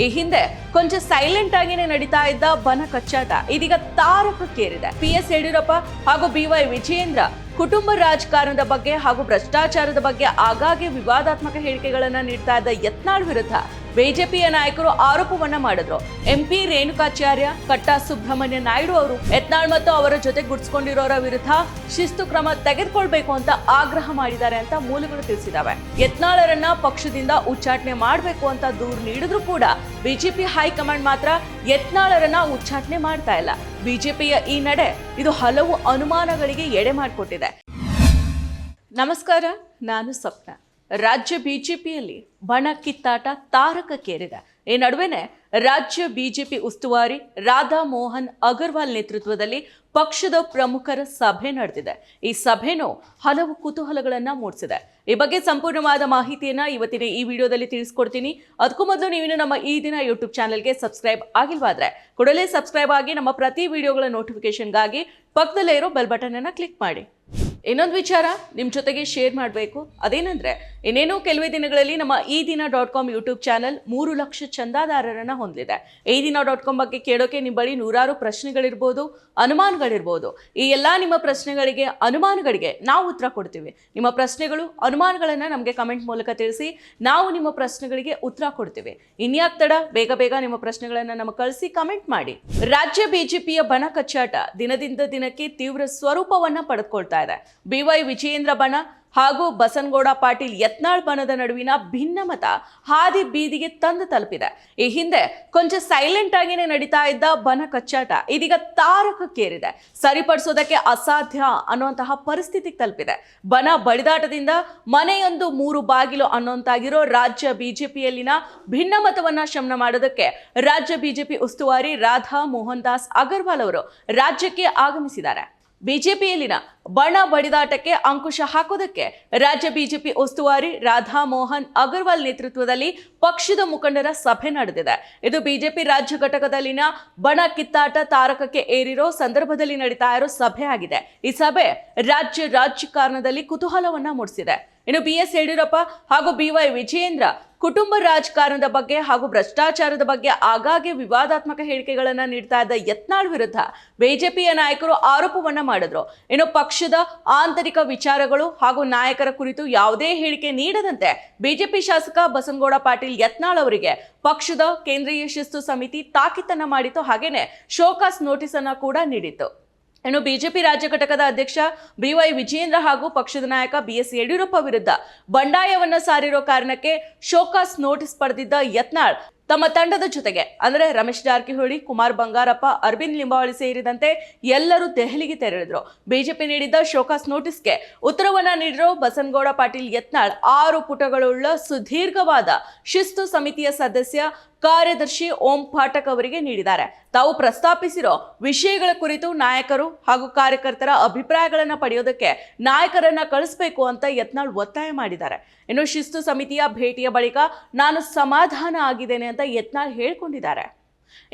ಈ ಹಿಂದೆ ಕೊಂಚ ಸೈಲೆಂಟ್ ಆಗಿನೇ ನಡೀತಾ ಇದ್ದ ಬನ ಕಚ್ಚಾಟ ಇದೀಗ ತಾರಕಕ್ಕೇರಿದೆ. PS ಯಡಿಯೂರಪ್ಪ ಹಾಗೂ BY ವಿಜಯೇಂದ್ರ ಕುಟುಂಬ ರಾಜಕಾರಣದ ಬಗ್ಗೆ ಹಾಗೂ ಭ್ರಷ್ಟಾಚಾರದ ಬಗ್ಗೆ ಆಗಾಗ್ಗೆ ವಿವಾದಾತ್ಮಕ ಹೇಳಿಕೆಗಳನ್ನ ನೀಡ್ತಾ ಇದ್ದ ಯತ್ನಾಳ್ ವಿರುದ್ಧ ಬಿಜೆಪಿಯ ನಾಯಕರು ಆರೋಪವನ್ನ ಮಾಡಿದ್ರು. MP ರೇಣುಕಾಚಾರ್ಯ, ಕಟ್ಟಾ ಸುಬ್ರಹ್ಮಣ್ಯ ನಾಯ್ಡು ಅವರು ಯತ್ನಾಳ್ ಮತ್ತು ಅವರ ಜೊತೆ ಗುಡ್ಸ್ಕೊಂಡಿರೋರ ವಿರುದ್ಧ ಶಿಸ್ತು ಕ್ರಮ ತೆಗೆದುಕೊಳ್ಬೇಕು ಅಂತ ಆಗ್ರಹ ಮಾಡಿದ್ದಾರೆ ಅಂತ ಮೂಲಗಳು ತಿಳಿಸಿದಾವೆ. ಯತ್ನಾಳರನ್ನ ಪಕ್ಷದಿಂದ ಉಚ್ಚಾಟನೆ ಮಾಡಬೇಕು ಅಂತ ದೂರು ನೀಡಿದ್ರು ಕೂಡ ಬಿಜೆಪಿ ಹೈಕಮಾಂಡ್ ಮಾತ್ರ ಯತ್ನಾಳರನ್ನ ಉಚ್ಚಾಟನೆ ಮಾಡ್ತಾ ಇಲ್ಲ. ಬಿಜೆಪಿಯ ಈ ನಡೆ ಇದು ಹಲವು ಅನುಮಾನಗಳಿಗೆ ಎಡೆ ಮಾಡಿಕೊಟ್ಟಿದೆ. ನಮಸ್ಕಾರ, ನಾನು ಸ್ವಪ್ನ. ರಾಜ್ಯ ಬಿಜೆಪಿಯಲ್ಲಿ ಬಣ ಕಿತ್ತಾಟ ತಾರಕಕ್ಕೇರಿದೆ. ಈ ನಡುವೆನೆ ರಾಜ್ಯ ಬಿಜೆಪಿ ಉಸ್ತುವಾರಿ ರಾಧಾ ಮೋಹನ್ ಅಗರ್ವಾಲ್ ನೇತೃತ್ವದಲ್ಲಿ ಪಕ್ಷದ ಪ್ರಮುಖರ ಸಭೆ ನಡೆದಿದೆ. ಈ ಸಭೆನೂ ಹಲವು ಕುತೂಹಲಗಳನ್ನ ಮೂಡಿಸಿದೆ. ಈ ಬಗ್ಗೆ ಸಂಪೂರ್ಣವಾದ ಮಾಹಿತಿಯನ್ನ ಇವತ್ತಿನ ಈ ವಿಡಿಯೋದಲ್ಲಿ ತಿಳಿಸ್ಕೊಡ್ತೀನಿ. ಅದಕ್ಕೂ ಮೊದಲು ನೀವಿನ್ನು ನಮ್ಮ ಈ ದಿನ ಯೂಟ್ಯೂಬ್ ಚಾನೆಲ್ಗೆ ಸಬ್ಸ್ಕ್ರೈಬ್ ಆಗಿಲ್ವಾದ್ರೆ ಕೂಡಲೇ ಸಬ್ಸ್ಕ್ರೈಬ್ ಆಗಿ ನಮ್ಮ ಪ್ರತಿ ವಿಡಿಯೋಗಳ ನೋಟಿಫಿಕೇಶನ್ಗಾಗಿ ಪಕ್ಕದಲ್ಲೇ ಇರೋ ಬೆಲ್ ಬಟನ್ ಅನ್ನ ಕ್ಲಿಕ್ ಮಾಡಿ. ಇನ್ನೊಂದು ವಿಚಾರ ನಿಮ್ಮ ಜೊತೆಗೆ ಶೇರ್ ಮಾಡಬೇಕು. ಅದೇನಂದ್ರೆ ಇನ್ನೇನು ಕೆಲವೇ ದಿನಗಳಲ್ಲಿ ನಮ್ಮ ಈ ದಿನ .com ಯೂಟ್ಯೂಬ್ ಚಾನಲ್ 3 ಲಕ್ಷ ಚಂದಾದಾರರನ್ನ ಹೊಂದಿದೆ. ಈ ದಿನ .com ಬಗ್ಗೆ ಕೇಳೋಕೆ ನಿಮ್ಮ ಬಳಿ ನೂರಾರು ಪ್ರಶ್ನೆಗಳಿರ್ಬೋದು, ಅನುಮಾನಗಳಿರ್ಬೋದು. ಈ ಎಲ್ಲಾ ನಿಮ್ಮ ಪ್ರಶ್ನೆಗಳಿಗೆ, ಅನುಮಾನಗಳಿಗೆ ನಾವು ಉತ್ತರ ಕೊಡ್ತೀವಿ. ನಿಮ್ಮ ಪ್ರಶ್ನೆಗಳು, ಅನುಮಾನಗಳನ್ನ ನಮಗೆ ಕಮೆಂಟ್ ಮೂಲಕ ತಿಳಿಸಿ, ನಾವು ನಿಮ್ಮ ಪ್ರಶ್ನೆಗಳಿಗೆ ಉತ್ತರ ಕೊಡ್ತೀವಿ. ಇನ್ಯಾಕ್ ತಡ, ಬೇಗ ಬೇಗ ನಿಮ್ಮ ಪ್ರಶ್ನೆಗಳನ್ನ ನಮಗೆ ಕಳಿಸಿ ಕಮೆಂಟ್ ಮಾಡಿ. ರಾಜ್ಯ ಬಿಜೆಪಿಯ ಬಣ ಕಚ್ಚಾಟ ದಿನದಿಂದ ದಿನಕ್ಕೆ ತೀವ್ರ ಸ್ವರೂಪವನ್ನ ಪಡೆದುಕೊಳ್ತಾ ಇದೆ. BY ವಿಜಯೇಂದ್ರ ಬಣ ಹಾಗೂ ಬಸನಗೌಡ ಪಾಟೀಲ್ ಯತ್ನಾಳ್ ಬಣದ ನಡುವಿನ ಭಿನ್ನಮತ ಹಾದಿ ಬೀದಿಗೆ ತಂದು ತಲುಪಿದೆ. ಈ ಹಿಂದೆ ಕೊಂಚ ಸೈಲೆಂಟ್ ಆಗಿನೇ ನಡೀತಾ ಇದ್ದ ಬನ ಕಚ್ಚಾಟ ಇದೀಗ ತಾರಕಕ್ಕೇರಿದೆ. ಸರಿಪಡಿಸೋದಕ್ಕೆ ಅಸಾಧ್ಯ ಅನ್ನುವಂತಹ ಪರಿಸ್ಥಿತಿಗೆ ತಲುಪಿದೆ. ಬನ ಬಡಿದಾಟದಿಂದ ಮನೆಯೊಂದು 3 ಬಾಗಿಲು ಅನ್ನುವಂತಾಗಿರೋ ರಾಜ್ಯ ಬಿಜೆಪಿಯಲ್ಲಿನ ಭಿನ್ನಮತವನ್ನ ಶಮನ ಮಾಡೋದಕ್ಕೆ ರಾಜ್ಯ ಬಿಜೆಪಿ ಉಸ್ತುವಾರಿ ರಾಧಾ ಮೋಹನ್ ದಾಸ್ ಅಗರ್ವಾಲ್ ಅವರು ರಾಜ್ಯಕ್ಕೆ ಆಗಮಿಸಿದ್ದಾರೆ. ಬಿಜೆಪಿಯಲ್ಲಿನ ಬಣ ಬಡಿದಾಟಕ್ಕೆ ಅಂಕುಶ ಹಾಕೋದಕ್ಕೆ ರಾಜ್ಯ ಬಿಜೆಪಿ ಉಸ್ತುವಾರಿ ರಾಧಾ ಮೋಹನ್ ಅಗರ್ವಾಲ್ ನೇತೃತ್ವದಲ್ಲಿ ಪಕ್ಷದ ಮುಖಂಡರ ಸಭೆ ನಡೆದಿದೆ. ಇದು ಬಿಜೆಪಿ ರಾಜ್ಯ ಘಟಕದಲ್ಲಿನ ಬಣ ಕಿತ್ತಾಟ ತಾರಕಕ್ಕೆ ಏರಿರೋ ಸಂದರ್ಭದಲ್ಲಿ ನಡೀತಾ ಇರೋ ಸಭೆ ಆಗಿದೆ. ಈ ಸಭೆ ರಾಜ್ಯ ರಾಜಕಾರಣದಲ್ಲಿ ಕುತೂಹಲವನ್ನ ಮೂಡಿಸಿದೆ. ಇನ್ನು PS ಯಡಿಯೂರಪ್ಪ ಹಾಗೂ BY ವಿಜಯೇಂದ್ರ ಕುಟುಂಬ ರಾಜಕಾರಣದ ಬಗ್ಗೆ ಹಾಗೂ ಭ್ರಷ್ಟಾಚಾರದ ಬಗ್ಗೆ ಆಗಾಗ್ಗೆ ವಿವಾದಾತ್ಮಕ ಹೇಳಿಕೆಗಳನ್ನ ನೀಡ್ತಾ ಇದ್ದ ಯತ್ನಾಳ್ ವಿರುದ್ಧ ಬಿಜೆಪಿಯ ನಾಯಕರು ಆರೋಪವನ್ನ ಮಾಡಿದ್ರು. ಇನ್ನು ಪಕ್ಷದ ಆಂತರಿಕ ವಿಚಾರಗಳು ಹಾಗೂ ನಾಯಕರ ಕುರಿತು ಯಾವುದೇ ಹೇಳಿಕೆ ನೀಡದಂತೆ ಬಿಜೆಪಿ ಶಾಸಕ ಬಸನಗೌಡ ಪಾಟೀಲ್ ಯತ್ನಾಳ್ ಅವರಿಗೆ ಪಕ್ಷದ ಕೇಂದ್ರೀಯ ಶಿಸ್ತು ಸಮಿತಿ ತಾಕೀತನ್ನ ಮಾಡಿತ್ತು. ಹಾಗೇನೆ ಶೋಕಾಸ್ ನೋಟಿಸ್ ಅನ್ನ ಕೂಡ ನೀಡಿತ್ತು. ಇನ್ನು ಬಿಜೆಪಿ ರಾಜ್ಯ ಘಟಕದ ಅಧ್ಯಕ್ಷ BY ವಿಜಯೇಂದ್ರ ಹಾಗೂ ಪಕ್ಷದ ನಾಯಕ BS ಯಡಿಯೂರಪ್ಪ ವಿರುದ್ಧ ಬಂಡಾಯವನ್ನ ಸಾರಿರೋ ಕಾರಣಕ್ಕೆ ಶೋಕಾಸ್ ನೋಟಿಸ್ ಪಡೆದಿದ್ದ ಯತ್ನಾಳ್ ತಮ್ಮ ತಂಡದ ಜೊತೆಗೆ ಅಂದ್ರೆ ರಮೇಶ್ ಜಾರಕಿಹೊಳಿ, ಕುಮಾರ್ ಬಂಗಾರಪ್ಪ, ಅರವಿಂದ್ ಲಿಂಬಾವಳಿ ಸೇರಿದಂತೆ ಎಲ್ಲರೂ ದೆಹಲಿಗೆ ತೆರಳಿದ್ರು. ಬಿಜೆಪಿ ನೀಡಿದ್ದ ಶೋಕಾಸ್ ನೋಟಿಸ್ಗೆ ಉತ್ತರವನ್ನ ನೀಡಿರೋ ಬಸನಗೌಡ ಪಾಟೀಲ್ ಯತ್ನಾಳ್ 6 ಪುಟಗಳುಳ್ಳ ಸುದೀರ್ಘವಾದ ಶಿಸ್ತು ಸಮಿತಿಯ ಸದಸ್ಯ ಕಾರ್ಯದರ್ಶಿ ಓಂ ಪಾಠಕ್ ಅವರಿಗೆ ನೀಡಿದ್ದಾರೆ. ತಾವು ಪ್ರಸ್ತಾಪಿಸಿರೋ ವಿಷಯಗಳ ಕುರಿತು ನಾಯಕರು ಹಾಗೂ ಕಾರ್ಯಕರ್ತರ ಅಭಿಪ್ರಾಯಗಳನ್ನ ಪಡೆಯೋದಕ್ಕೆ ನಾಯಕರನ್ನ ಕಳಿಸಬೇಕು ಅಂತ ಯತ್ನಾಳ್ ಒತ್ತಾಯ ಮಾಡಿದ್ದಾರೆ. ಇನ್ನು ಶಿಸ್ತು ಸಮಿತಿಯ ಭೇಟಿಯ ಬಳಿಕ ನಾನು ಸಮಾಧಾನ ಆಗಿದ್ದೇನೆ ಅಂತ ಯತ್ನಾಳ್ ಹೇಳ್ಕೊಂಡಿದ್ದಾರೆ.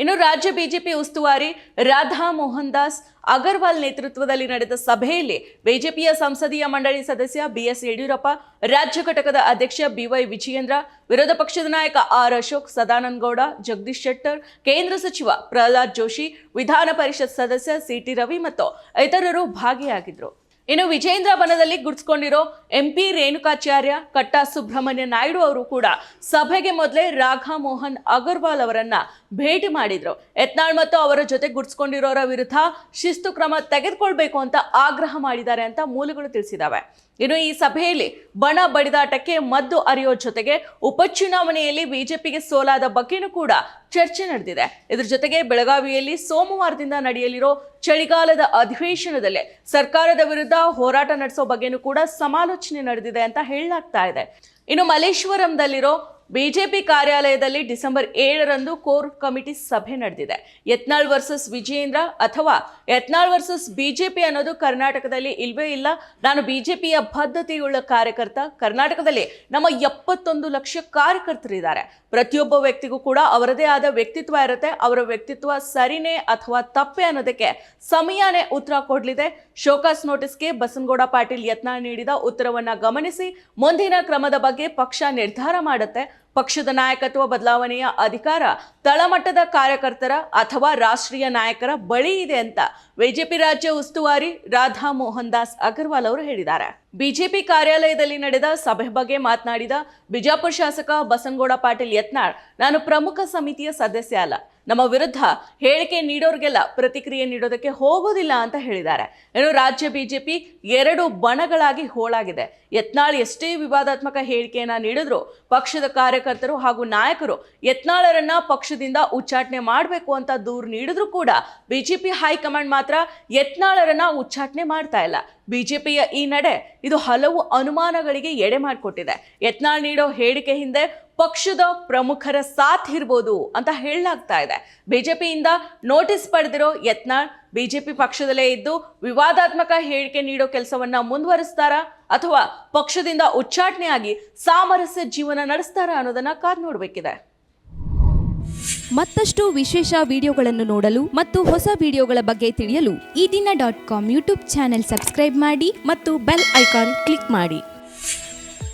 ಇನ್ನು ರಾಜ್ಯ ಬಿಜೆಪಿ ಉಸ್ತುವಾರಿ ರಾಧಾ ಮೋಹನ್ ದಾಸ್ ಅಗರ್ವಾಲ್ ನೇತೃತ್ವದಲ್ಲಿ ನಡೆದ ಸಭೆಯಲ್ಲಿ ಬಿಜೆಪಿಯ ಸಂಸದೀಯ ಮಂಡಳಿ ಸದಸ್ಯ BS ಯಡಿಯೂರಪ್ಪ, ರಾಜ್ಯ ಘಟಕದ ಅಧ್ಯಕ್ಷ BY ವಿಜಯೇಂದ್ರ, ವಿರೋಧ ಪಕ್ಷದ ನಾಯಕ R ಅಶೋಕ್, ಸದಾನಂದ ಗೌಡ, ಜಗದೀಶ್ ಶೆಟ್ಟರ್, ಕೇಂದ್ರ ಸಚಿವ ಪ್ರಹ್ಲಾದ್ ಜೋಶಿ, ವಿಧಾನ ಪರಿಷತ್ ಸದಸ್ಯ CT ರವಿ ಮತ್ತು ಇತರರು ಭಾಗಿಯಾಗಿದ್ರು. ಇನ್ನು ವಿಜಯೇಂದ್ರ ಬಣದಲ್ಲಿ ಗುರ್ಸ್ಕೊಂಡಿರೋ MP ರೇಣುಕಾಚಾರ್ಯ, ಕಟ್ಟಾ ಸುಬ್ರಹ್ಮಣ್ಯ ನಾಯ್ಡು ಅವರು ಕೂಡ ಸಭೆಗೆ ಮೊದಲೇ ರಾಧಾ ಮೋಹನ್ ಅಗರ್ವಾಲ್ ಅವರನ್ನ ಭೇಟಿ ಮಾಡಿದ್ರು. ಯತ್ನಾಳ್ ಮತ್ತು ಅವರ ಜೊತೆ ಗುರ್ಸ್ಕೊಂಡಿರೋರ ವಿರುದ್ಧ ಶಿಸ್ತು ಕ್ರಮ ತೆಗೆದುಕೊಳ್ಬೇಕು ಅಂತ ಆಗ್ರಹ ಮಾಡಿದ್ದಾರೆ ಅಂತ ಮೂಲಗಳು ತಿಳಿಸಿದಾವೆ. ಇನ್ನು ಈ ಸಭೆಯಲ್ಲಿ ಬಣ ಬಡಿದಾಟಕ್ಕೆ ಮದ್ದು ಅರಿಯೋ ಜೊತೆಗೆ ಉಪಚುನಾವಣೆಯಲ್ಲಿ ಬಿಜೆಪಿಗೆ ಸೋಲಾದ ಬಗ್ಗೆನೂ ಕೂಡ ಚರ್ಚೆ ನಡೆದಿದೆ. ಇದ್ರ ಜೊತೆಗೆ ಬೆಳಗಾವಿಯಲ್ಲಿ ಸೋಮವಾರದಿಂದ ನಡೆಯಲಿರೋ ಚಳಿಗಾಲದ ಅಧಿವೇಶನದಲ್ಲಿ ಸರ್ಕಾರದ ವಿರುದ್ಧ ಹೋರಾಟ ನಡೆಸೋ ಬಗ್ಗೆನೂ ಕೂಡ ಸಮಾಲೋಚನೆ ನಡೆದಿದೆ ಅಂತ ಹೇಳಲಾಗ್ತಾ ಇದೆ. ಇನ್ನು ಮಲ್ಲೇಶ್ವರಂದಲ್ಲಿರೋ ಬಿಜೆಪಿ ಕಾರ್ಯಾಲಯದಲ್ಲಿ ಡಿಸೆಂಬರ್ 7ರಂದು ಕೋರ್ ಕಮಿಟಿ ಸಭೆ ನಡೆದಿದೆ. ಯತ್ನಾಳ್ ವರ್ಸಸ್ ವಿಜಯೇಂದ್ರ ಅಥವಾ ಯತ್ನಾಳ್ ವರ್ಸಸ್ ಬಿಜೆಪಿ ಅನ್ನೋದು ಕರ್ನಾಟಕದಲ್ಲಿ ಇಲ್ವೇ ಇಲ್ಲ. ನಾನು ಬಿಜೆಪಿಯ ಬದ್ಧತೆಯುಳ್ಳ ಕಾರ್ಯಕರ್ತ. ಕರ್ನಾಟಕದಲ್ಲಿ ನಮ್ಮ 71 ಲಕ್ಷ ಕಾರ್ಯಕರ್ತರಿದ್ದಾರೆ. ಪ್ರತಿಯೊಬ್ಬ ವ್ಯಕ್ತಿಗೂ ಕೂಡ ಅವರದೇ ಆದ ವ್ಯಕ್ತಿತ್ವ ಇರುತ್ತೆ. ಅವರ ವ್ಯಕ್ತಿತ್ವ ಸರಿನೇ ಅಥವಾ ತಪ್ಪೆ ಅನ್ನೋದಕ್ಕೆ ಸಮಯನೇ ಉತ್ತರ ಕೊಡಲಿದೆ. ಶೋಕಾಸ್ ನೋಟಿಸ್ಗೆ ಬಸನಗೌಡ ಪಾಟೀಲ್ ಯತ್ನಾಳ್ ನೀಡಿದ ಉತ್ತರವನ್ನ ಗಮನಿಸಿ ಮುಂದಿನ ಕ್ರಮದ ಬಗ್ಗೆ ಪಕ್ಷ ನಿರ್ಧಾರ ಮಾಡುತ್ತೆ. ಪಕ್ಷದ ನಾಯಕತ್ವ ಬದಲಾವಣೆಯ ಅಧಿಕಾರ ತಳಮಟ್ಟದ ಕಾರ್ಯಕರ್ತರ ಅಥವಾ ರಾಷ್ಟ್ರೀಯ ನಾಯಕರ ಬಳಿ ಇದೆ ಅಂತ ಬಿಜೆಪಿ ರಾಜ್ಯ ಉಸ್ತುವಾರಿ ರಾಧಾ ಮೋಹನ್ ದಾಸ್ ಅಗರ್ವಾಲ್ ಅವರು ಹೇಳಿದ್ದಾರೆ. ಬಿಜೆಪಿ ಕಾರ್ಯಾಲಯದಲ್ಲಿ ನಡೆದ ಸಭೆ ಬಗ್ಗೆ ಮಾತನಾಡಿದ ಬಿಜಾಪುರ ಶಾಸಕ ಬಸನಗೌಡ ಪಾಟೀಲ್ ಯತ್ನಾಳ್, ನಾನು ಪ್ರಮುಖ ಸಮಿತಿಯ ಸದಸ್ಯ ಅಲ್ಲ, ನಮ್ಮ ವಿರುದ್ಧ ಹೇಳಿಕೆ ನೀಡೋರಿಗೆಲ್ಲ ಪ್ರತಿಕ್ರಿಯೆ ನೀಡೋದಕ್ಕೆ ಹೋಗೋದಿಲ್ಲ ಅಂತ ಹೇಳಿದ್ದಾರೆ. ಇನ್ನು ರಾಜ್ಯ ಬಿಜೆಪಿ 2 ಬಣಗಳಾಗಿ ಹೋಳಾಗಿದೆ. ಯತ್ನಾಳ್ ಎಷ್ಟೇ ವಿವಾದಾತ್ಮಕ ಹೇಳಿಕೆಯನ್ನ ನೀಡಿದ್ರು ಪಕ್ಷದ ಕಾರ್ಯಕರ್ತರು ಹಾಗೂ ನಾಯಕರು ಯತ್ನಾಳರನ್ನ ಪಕ್ಷದಿಂದ ಉಚ್ಚಾಟನೆ ಮಾಡಬೇಕು ಅಂತ ದೂರು ನೀಡಿದ್ರು ಕೂಡ ಬಿಜೆಪಿ ಹೈಕಮಾಂಡ್ ಮಾತ್ರ ಯತ್ನಾಳರನ್ನ ಉಚ್ಚಾಟನೆ ಮಾಡ್ತಾ ಇಲ್ಲ. ಬಿಜೆಪಿಯ ಈ ನಡೆ ಇದು ಹಲವು ಅನುಮಾನಗಳಿಗೆ ಎಡೆ ಮಾಡಿಕೊಟ್ಟಿದೆ. ಯತ್ನಾಳ್ ನೀಡೋ ಹೇಳಿಕೆ ಹಿಂದೆ ಪಕ್ಷದ ಪ್ರಮುಖರ ಸಾಥ್ ಇರ್ಬೋದು ಅಂತ ಹೇಳಲಾಗ್ತಾ ಇದೆ. ಬಿಜೆಪಿಯಿಂದ ನೋಟಿಸ್ ಪಡೆದಿರೋ ಯತ್ನಾಳ್ ಬಿಜೆಪಿ ಪಕ್ಷದಲ್ಲೇ ಇದ್ದು ವಿವಾದಾತ್ಮಕ ಹೇಳಿಕೆ ನೀಡೋ ಕೆಲಸವನ್ನ ಮುಂದುವರಿಸ್ತಾರಾ ಅಥವಾ ಪಕ್ಷದಿಂದ ಉಚ್ಚಾಟನೆ ಆಗಿ ಸಾಮರಸ್ಯ ಜೀವನ ನಡೆಸ್ತಾರಾ ಅನ್ನೋದನ್ನ ಕಾದ್ ನೋಡಬೇಕಿದೆ. ಮತ್ತಷ್ಟು ವಿಶೇಷ ವಿಡಿಯೋಗಳನ್ನು ನೋಡಲು ಮತ್ತು ಹೊಸ ವಿಡಿಯೋಗಳ ಬಗ್ಗೆ ತಿಳಿಯಲು ಈ ದಿನ .com ಯೂಟ್ಯೂಬ್ ಚಾನೆಲ್ ಸಬ್ಸ್ಕ್ರೈಬ್ ಮಾಡಿ ಮತ್ತು ಬೆಲ್ ಐಕಾನ್ ಕ್ಲಿಕ್ ಮಾಡಿ.